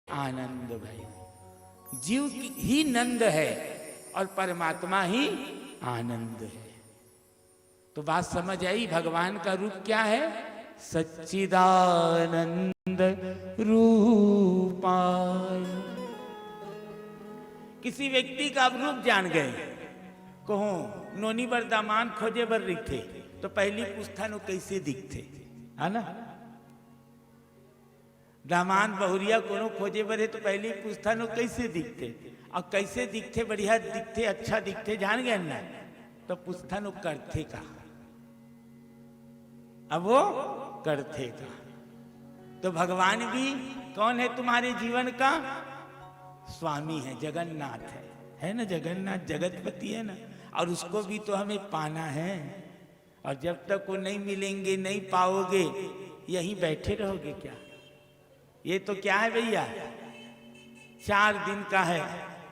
आनंद भाई। जीव ही नंद है और परमात्मा ही आनंद है। तो बात समझ आई, भगवान का रूप क्या है? सच्चिदानंद रूपाय। किसी व्यक्ति का आप रूप जान गए, कहो नोनी बर दामान खोजे बर रिथे, तो पहली पूछता नो कैसे दिखते, है ना? दामान बहुरिया कोनो खोजे बर है तो पहली पूछता नो कैसे दिखते, और कैसे दिखते, बढ़िया दिखते, अच्छा दिखते, जान गए ना, तो पूछता नो करते का। अब वो करते का। तो भगवान भी कौन है? तुम्हारे जीवन का स्वामी है, जगन्नाथ है ना? जगन्नाथ जगतपति है ना, और उसको भी तो हमें पाना है। और जब तक वो नहीं मिलेंगे, नहीं पाओगे, यहीं बैठे रहोगे क्या? ये तो क्या है भैया, 4 दिन का है,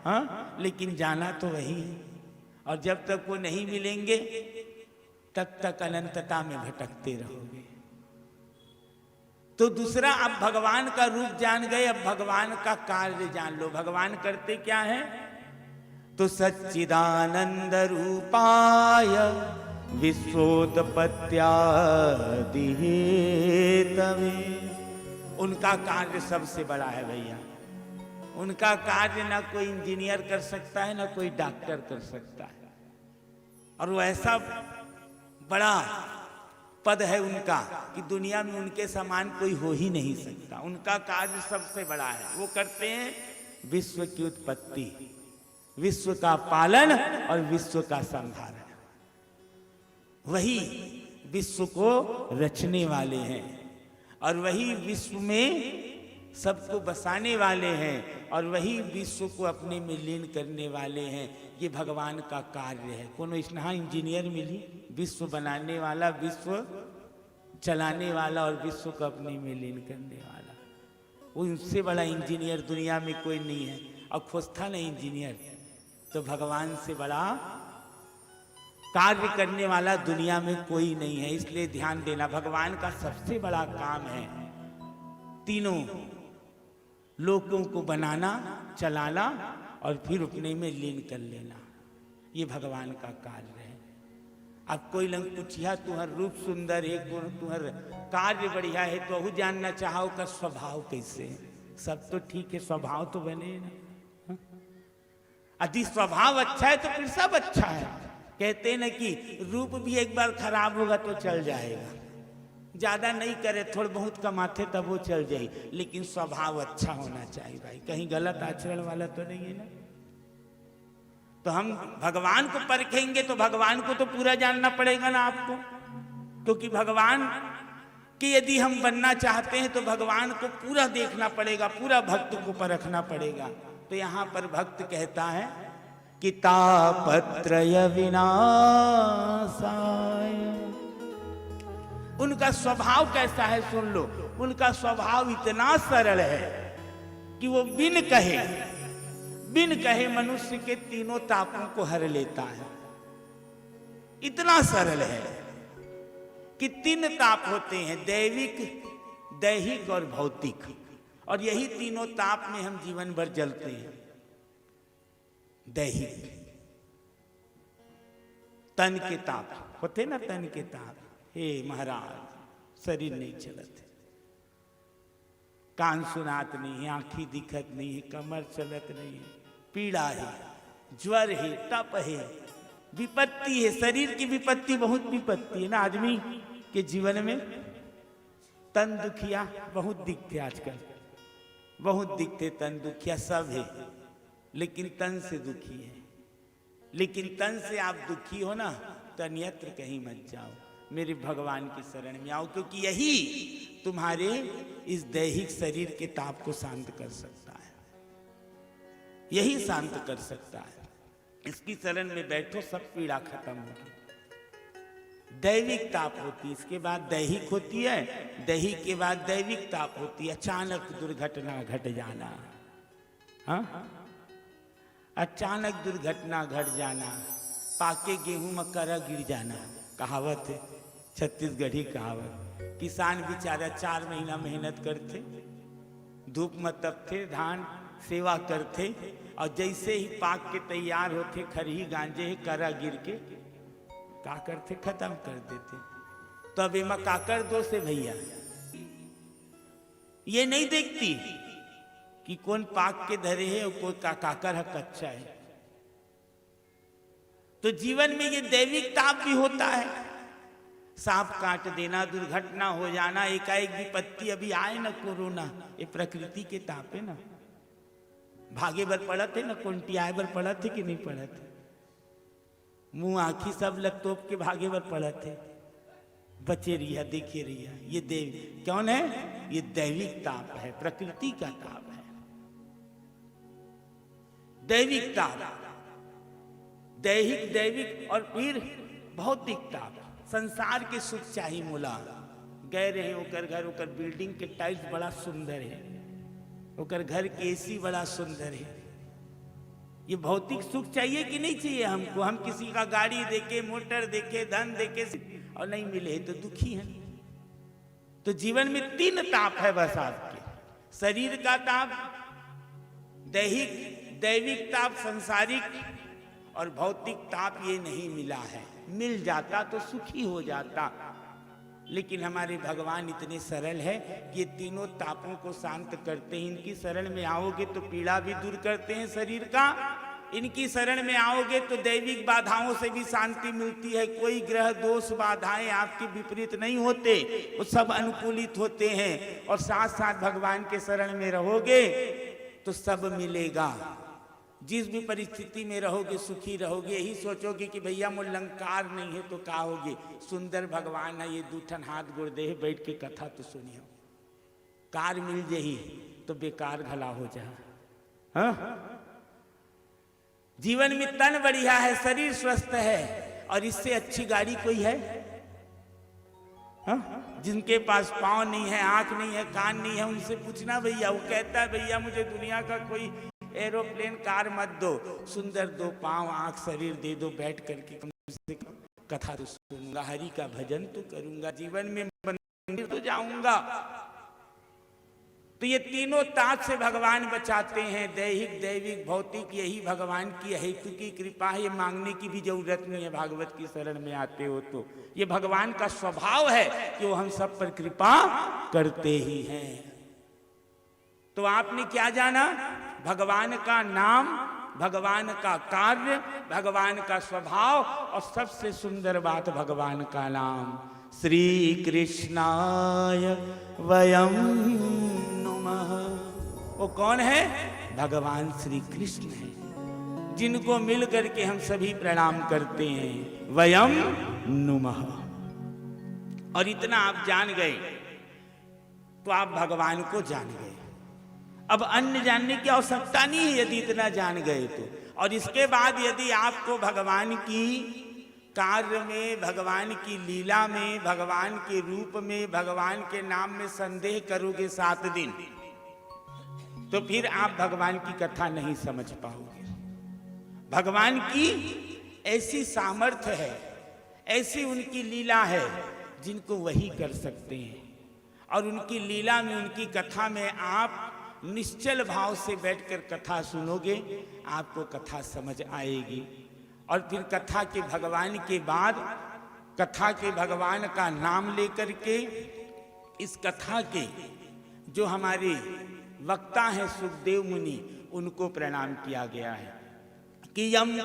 हाँ, लेकिन जाना तो वही है। और जब तक वो नहीं मिलेंगे तब तक अनंतता में भटकते रहोगे। तो दूसरा, अब भगवान का रूप जान गए, अब भगवान का कार्य जान लो। भगवान करते क्या है? तो सच्चिदानंद रूपाय विश्वोत्पत्त्यादि हेतवे। उनका कार्य सबसे बड़ा है भैया। उनका कार्य ना कोई इंजीनियर कर सकता है, ना कोई डॉक्टर कर सकता है। और वो ऐसा बड़ा पद है उनका कि दुनिया में उनके समान कोई हो ही नहीं सकता। उनका कार्य सबसे बड़ा है। वो करते हैं विश्व की उत्पत्ति, विश्व का पालन और विश्व का संहारण। वही विश्व को रचने वाले हैं और वही विश्व में सबको बसाने वाले हैं और वही विश्व को अपने में लीन करने वाले हैं। ये भगवान का कार्य है। कोनो इसना इंजीनियर मिली, विश्व बनाने वाला, विश्व चलाने वाला और विश्व को अपने में लीन करने वाला। उनसे बड़ा इंजीनियर दुनिया में कोई नहीं है। और खोजता नहीं इंजीनियर, तो भगवान से बड़ा कार्य करने वाला दुनिया में कोई नहीं है। इसलिए ध्यान देना, भगवान का सबसे बड़ा काम है तीनों लोगों को बनाना, चलाना और फिर अपने में लीन कर लेना। ये भगवान का कार्य है। अब कोई लंग पूछिया तुहर रूप सुंदर है, तुहर कार्य बढ़िया है, तो अहू जानना चाहो का स्वभाव कैसे है? सब तो ठीक है, स्वभाव तो बने ना। यदि स्वभाव अच्छा है तो फिर सब अच्छा है। कहते हैं ना कि रूप भी एक बार खराब होगा तो चल जाएगा, ज्यादा नहीं करे, थोड़ा बहुत कमाते तब वो चल जाए, लेकिन स्वभाव अच्छा होना चाहिए भाई। कहीं गलत आचरण वाला तो नहीं है ना। तो हम भगवान को परखेंगे तो भगवान को तो पूरा जानना पड़ेगा ना आपको, क्योंकि भगवान कि यदि हम बनना चाहते हैं तो भगवान को पूरा देखना पड़ेगा, पूरा भक्त को परखना पड़ेगा। तो यहां पर भक्त कहता है कि तापत्रय विनाशाय। उनका स्वभाव कैसा है सुन लो। उनका स्वभाव इतना सरल है कि वो बिन कहे मनुष्य के तीनों तापों को हर लेता है। इतना सरल है कि 3 ताप होते हैं, दैविक, दैहिक और भौतिक, और यही तीनों ताप में हम जीवन भर जलते हैं। दैहिक तन के ताप होते ना, तन के ताप, हे महाराज शरीर नहीं चलत है, कान सुनात नहीं है, आंखी दिखत नहीं है, कमर चलत नहीं है, पीड़ा है, ज्वर है, तप है, विपत्ति है। शरीर की विपत्ति बहुत विपत्ति है ना आदमी के जीवन में। तन दुखिया बहुत दिखते, आजकल बहुत दिखते तन दुखिया सब है, लेकिन तन से दुखी है। लेकिन तन से आप दुखी हो ना तो अन्यत्र कहीं मत जाओ, मेरे भगवान की शरण में आओ, क्योंकि यही तुम्हारे इस दैहिक शरीर के ताप को शांत कर सकता है, यही शांत कर सकता है। इसकी शरण में बैठो, सब पीड़ा खत्म होगी। दैविक ताप होती है, इसके बाद दैहिक होती है, दैहिक के बाद दैविक ताप होती है। अचानक दुर्घटना घट जाना, हाँ, अचानक दुर्घटना घट जाना, पाके गेहूं में करा गिर जाना, कहावत है, छत्तीसगढ़ी कहावत। किसान बेचारा 4 महीना मेहनत करते, धूप में तपथे, धान सेवा करते, और जैसे ही पाक के तैयार होते, खरही गांजे करा गिर के का करते, खत्म कर देते। तो अब एमा काकर दोष है भैया? ये नहीं देखती कि कौन पाक के धरे है और कोई काकर है कच्चा है। तो जीवन में ये दैविक ताप भी होता है। सांप काट देना, दुर्घटना हो जाना, एकाएक विपत्ति, अभी आए ना कोरोना, ये प्रकृति के ताप है ना। भागे बर पड़त है ना, कोंटी आए बर पड़त है कि नहीं पड़त है? मुंह आंखी सब लग तोप के भागे बर पड़त है। बचे रिया, देखे रिया, ये देव कौन है? ये दैविक ताप है, प्रकृति का ताप है। दैविक ताप, दैहिक, दैविक और फिर भौतिक ताप। संसार के सुख चाहिए मुला, गए रहे ओकर घर, ओकर बिल्डिंग के टाइल्स बड़ा सुंदर है, ओकर घर के एसी बड़ा सुंदर है। ये भौतिक सुख चाहिए कि नहीं चाहिए हमको? हम किसी का गाड़ी देखे, मोटर देखे, धन देखे और नहीं मिले तो दुखी हैं। तो जीवन में 3 ताप है बस आपके, शरीर का ताप, दैविक ताप, सांसारिक, और भौतिक ताप ये नहीं मिला है। मिल जाता तो सुखी हो जाता, लेकिन हमारे भगवान इतने सरल है कि ये तीनों तापों को शांत करते हैं। इनकी शरण में आओगे तो पीड़ा भी दूर करते हैं शरीर का, इनकी शरण में आओगे तो दैविक बाधाओं से भी शांति मिलती है। कोई ग्रह दोष बाधाएं आपके विपरीत नहीं होते, वो सब अनुकूलित होते हैं। और साथ साथ भगवान के शरण में रहोगे तो सब मिलेगा। जिस भी परिस्थिति में रहोगे सुखी रहोगे। यही सोचोगे कि भैया मोर लंकार नहीं है तो का होगे, सुंदर भगवान है, ये दूठन हाथ गोड़ दे, बैठ के कथा तो सुनियो। कार मिल जही तो बेकार घला हो जा। हाँ? जीवन में तन बढ़िया है, शरीर स्वस्थ है, और इससे अच्छी गाड़ी कोई है? हाँ? जिनके पास पाँव नहीं है, आंख नहीं है, कान नहीं है, उनसे पूछना भैया। वो कहता है भैया मुझे दुनिया का कोई एरोप्लेन कार मत दो, सुंदर 2 पाँव आंख शरीर दे दो, बैठ करके कम से कम कथा तो सुनूंगा, हरि का भजन तो करूंगा, जीवन में मंदिर तो जाऊंगा। तो ये तीनों ताप से भगवान बचाते हैं, दैहिक, दैविक, भौतिक। यही भगवान की हेतु की कृपा है, ये मांगने की भी जरूरत नहीं है। भागवत की शरण में आते हो तो ये भगवान का स्वभाव है कि वो हम सब पर कृपा करते ही हैं। तो आपने क्या जाना? भगवान का नाम, भगवान का कार्य, भगवान का स्वभाव, और सबसे सुंदर बात भगवान का नाम। श्री कृष्णाय वयं नुमः। वो कौन है? भगवान श्री कृष्ण है, जिनको मिल करके हम सभी प्रणाम करते हैं। वयं नुमः। और इतना आप जान गए तो आप भगवान को जान गए। अब अन्य जानने की आवश्यकता नहीं है यदि इतना जान गए तो। और इसके बाद यदि आपको भगवान की कार्य में, भगवान की लीला में, भगवान के रूप में, भगवान के नाम में संदेह करोगे 7 दिन, तो फिर आप भगवान की कथा नहीं समझ पाओगे। भगवान की ऐसी सामर्थ्य है, ऐसी उनकी लीला है जिनको वही कर सकते हैं। और उनकी लीला में, उनकी कथा में आप निश्चल भाव से बैठकर कथा सुनोगे, आपको कथा समझ आएगी। और फिर कथा के भगवान के बाद, कथा के भगवान का नाम लेकर के इस कथा के जो हमारे वक्ता हैं सुखदेव मुनि, उनको प्रणाम किया गया है कि यम